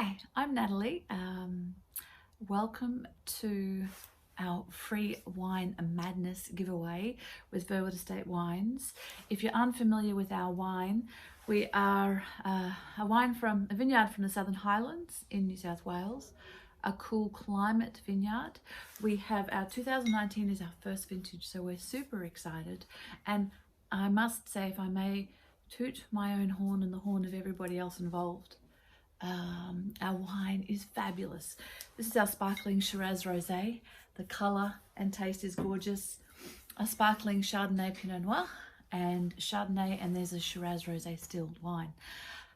Hi, I'm Natalie. Welcome to our free wine madness giveaway with Verwood Estate Wines. If you're unfamiliar with our wine, we are a wine from a vineyard from the Southern Highlands in New South Wales, a cool climate vineyard. We have our 2019 is our first vintage, so we're super excited. And I must say, if I may toot my own horn and the horn of everybody else involved, our wine is fabulous. This is our sparkling Shiraz Rose. The colour and taste is gorgeous. A sparkling Chardonnay Pinot Noir and Chardonnay, and there's a Shiraz Rose stilled wine.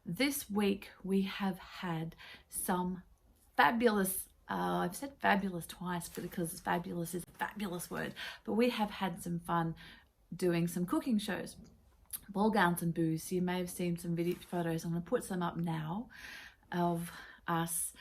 This week we have had some fabulous, I've said fabulous twice because fabulous is a fabulous word, but we have had some fun doing some cooking shows, ball gowns and booze. You may have seen some video photos. I'm going to put some up now of us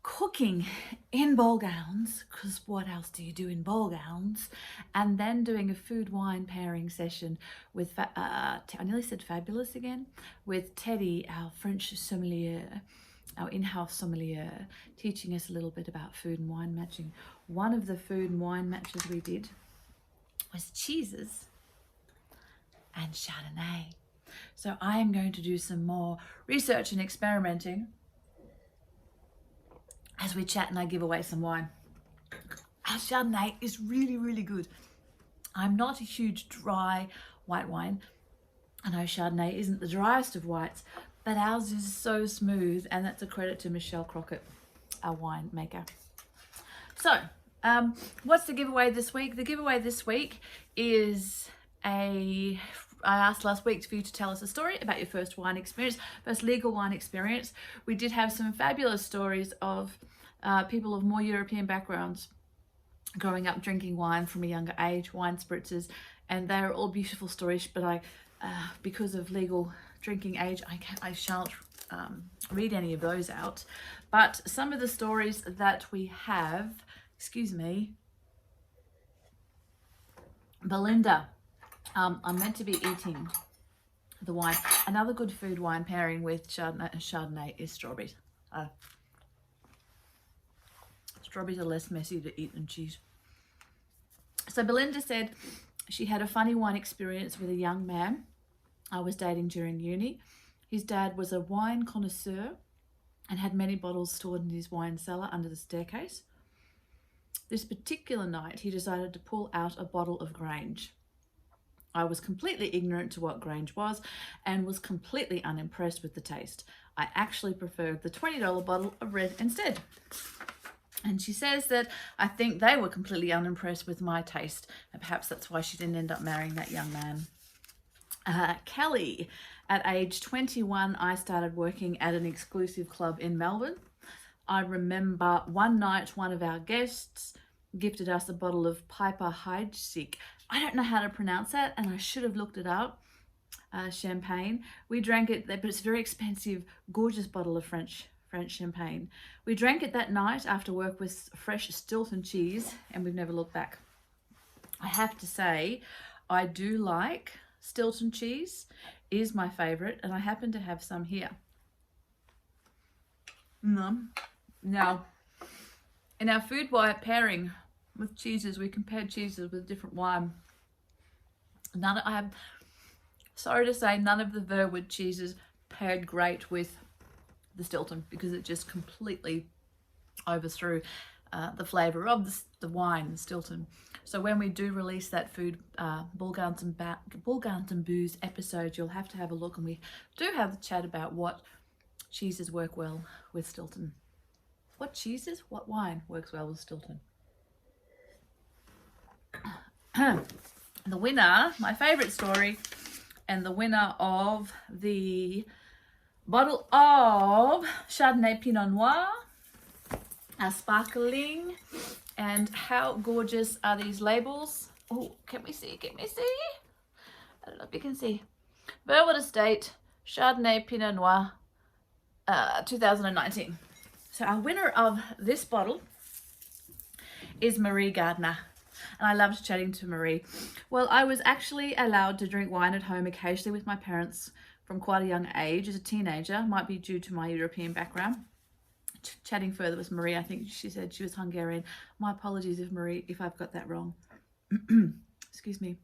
cooking in ball gowns, because what else do you do in ball gowns, and then doing a food wine pairing session with I nearly said fabulous again, with Teddy, our French sommelier, our in-house sommelier, teaching us a little bit about food and wine matching. One of the food and wine matches we did was cheeses and Chardonnay. So I am going to do some more research and experimenting as we chat and I give away some wine. Our Chardonnay is really, really good. I'm not a huge dry white wine. I know Chardonnay isn't the driest of whites, but ours is so smooth, and that's a credit to Michelle Crockett, our winemaker. So, what's the giveaway this week? The giveaway this week is I asked last week for you to tell us a story about your first wine experience, first legal wine experience. We did have some fabulous stories of people of more European backgrounds growing up drinking wine from a younger age, wine spritzers, and they're all beautiful stories, but because of legal drinking age, I shan't read any of those out. But some of the stories that we have, excuse me, Belinda, I'm meant to be eating the wine. Another good food wine pairing with Chardonnay is strawberries. Strawberries are less messy to eat than cheese. So Belinda said she had a funny wine experience with a young man I was dating during uni. His dad was a wine connoisseur and had many bottles stored in his wine cellar under the staircase. This particular night, he decided to pull out a bottle of Grange. I was completely ignorant to what Grange was and was completely unimpressed with the taste. I actually preferred the $20 bottle of red instead. And she says that I think they were completely unimpressed with my taste, and perhaps that's why she didn't end up marrying that young man. Kelly, at age 21, I started working at an exclusive club in Melbourne. I remember one night one of our guests gifted us a bottle of Piper Heidsieck. I don't know how to pronounce that, and I should have looked it up. Champagne. We drank it, but it's a very expensive, gorgeous bottle of French champagne. We drank it that night after work with fresh Stilton cheese, and we've never looked back. I have to say, I do like Stilton cheese, is my favorite, and I happen to have some here. Now, in our food wine pairing with cheeses, we compared cheeses with different wine. Sorry to say, none of the Verwood cheeses paired great with the Stilton, because it just completely overthrew the flavour of the wine, the Stilton. So when we do release that food ball gowns and booze episode, you'll have to have a look, and we do have a chat about what cheeses work well with Stilton. What wine works well with Stilton? The winner, my favourite story, and the winner of the bottle of Chardonnay Pinot Noir, our sparkling, and how gorgeous are these labels? Oh, can we see? I don't know if you can see. Verwood Estate Chardonnay Pinot Noir 2019. So our winner of this bottle is Marie Gardner. And I loved chatting to Marie. Well, I was actually allowed to drink wine at home occasionally with my parents from quite a young age as a teenager. Might be due to my European background. Chatting further with Marie, I think she said she was Hungarian. My apologies if I've got that wrong. Excuse me.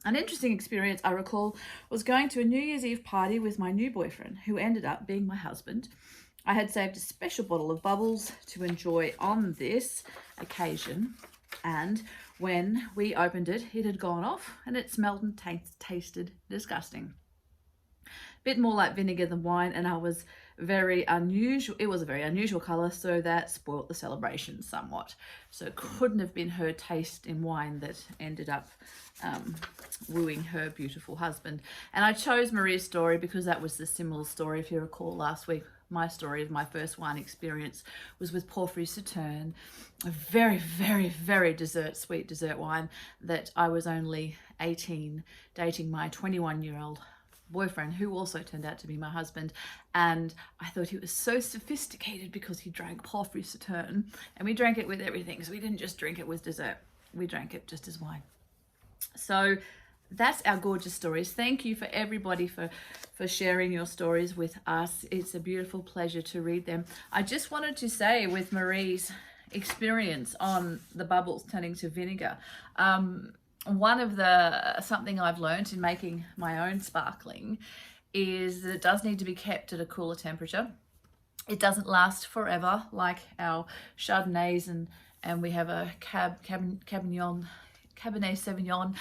An interesting experience I recall was going to a New Year's Eve party with my new boyfriend, who ended up being my husband. I had saved a special bottle of bubbles to enjoy on this occasion, and when we opened it, it had gone off and it smelled and tasted disgusting. Bit more like vinegar than wine, and it was a very unusual colour, so that spoilt the celebration somewhat. So it couldn't have been her taste in wine that ended up wooing her beautiful husband. And I chose Maria's story because that was the similar story. If you recall last week, my story of my first wine experience was with Porphyry Sauterne, a very, very, very sweet dessert wine that I was only 18 dating my 21-year-old boyfriend, who also turned out to be my husband. And I thought he was so sophisticated because he drank Porphyry Sauterne, and we drank it with everything. So we didn't just drink it with dessert, we drank it just as wine. So that's our gorgeous stories. Thank you for everybody for sharing your stories with us. It's a beautiful pleasure to read them. I just wanted to say, with Marie's experience on the bubbles turning to vinegar, something I've learned in making my own sparkling is that it does need to be kept at a cooler temperature. It doesn't last forever like our Chardonnays, and we have a Cabernet Sauvignon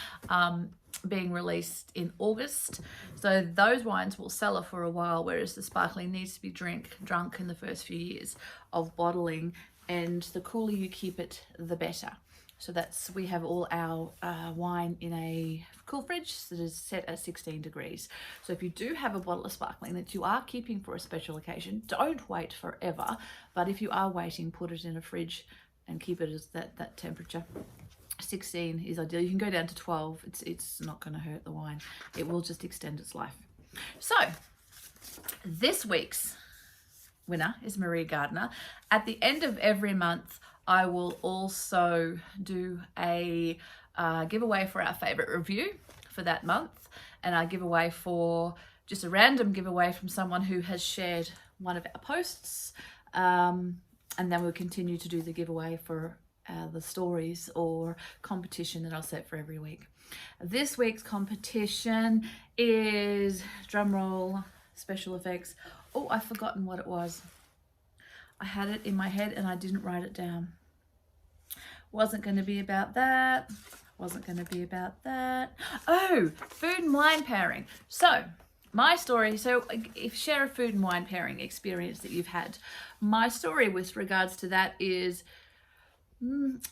being released in August. So those wines will cellar for a while, whereas the sparkling needs to be drunk in the first few years of bottling, and the cooler you keep it, the better. So we have all our wine in a cool fridge that is set at 16 degrees. So if you do have a bottle of sparkling that you are keeping for a special occasion, don't wait forever. But if you are waiting, put it in a fridge and keep it as that temperature. 16 is ideal. You can go down to 12. It's not going to hurt the wine. It will just extend its life. So this week's winner is Marie Gardner. At the end of every month, I will also do a giveaway for our favorite review for that month, and I give away for just a random giveaway from someone who has shared one of our posts, and then we'll continue to do the giveaway for the stories or competition that I'll set for every week. This week's competition is, drumroll, special effects. Oh, I've forgotten what it was. I had it in my head and I didn't write it down. Wasn't going to be about that. Wasn't going to be about that. Oh, food and wine pairing. So my story, if share a food and wine pairing experience that you've had. My story with regards to that is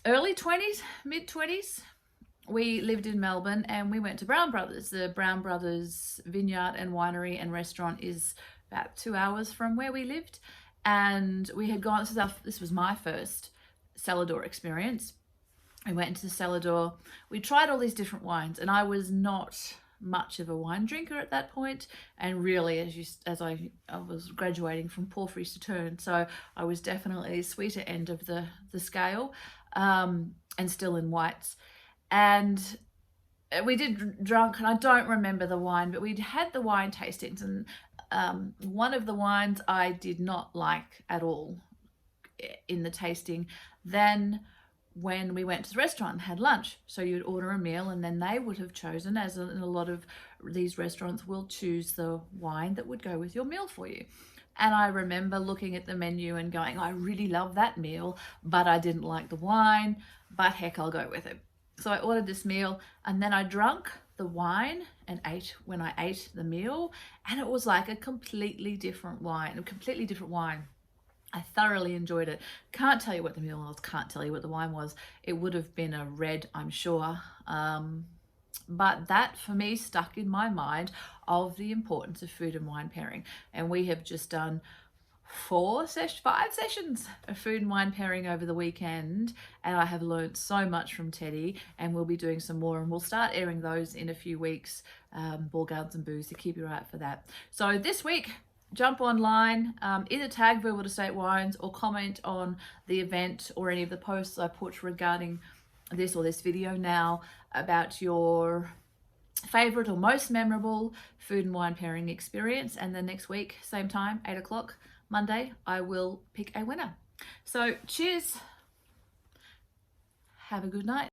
early 20s, mid 20s. We lived in Melbourne and we went to Brown Brothers. The Brown Brothers vineyard and winery and restaurant is about 2 hours from where we lived. And we had gone, this was my first cellar door experience. We went into the cellar door. We tried all these different wines, and I was not much of a wine drinker at that point. And really, as I was graduating from Porphyry Sauterne, so I was definitely the sweeter end of the scale, and still in whites. And we did drunk, and I don't remember the wine, but we'd had the wine tastings, and one of the wines I did not like at all in the tasting. Then when we went to the restaurant and had lunch, so you'd order a meal and then they would have chosen, as in a lot of these restaurants will choose the wine that would go with your meal for you. And I remember looking at the menu and going, I really love that meal, but I didn't like the wine, but heck, I'll go with it. So I ordered this meal, and then I drank the wine and ate when I ate the meal, and it was like a completely different wine. I thoroughly enjoyed it. Can't tell you what the meal was, can't tell you what the wine was. It would have been a red, I'm sure. But that for me stuck in my mind of the importance of food and wine pairing. And we have just done 5 sessions of food and wine pairing over the weekend, and I have learned so much from Teddy, and we'll be doing some more, and we'll start airing those in a few weeks. Ball Gardens and Booze, to keep your eye out for that. So this week jump online, either tag Verwood Estate Wines or comment on the event or any of the posts I put regarding this or this video now about your favorite or most memorable food and wine pairing experience. And then next week, same time, 8 o'clock, Monday, I will pick a winner. So cheers. Have a good night.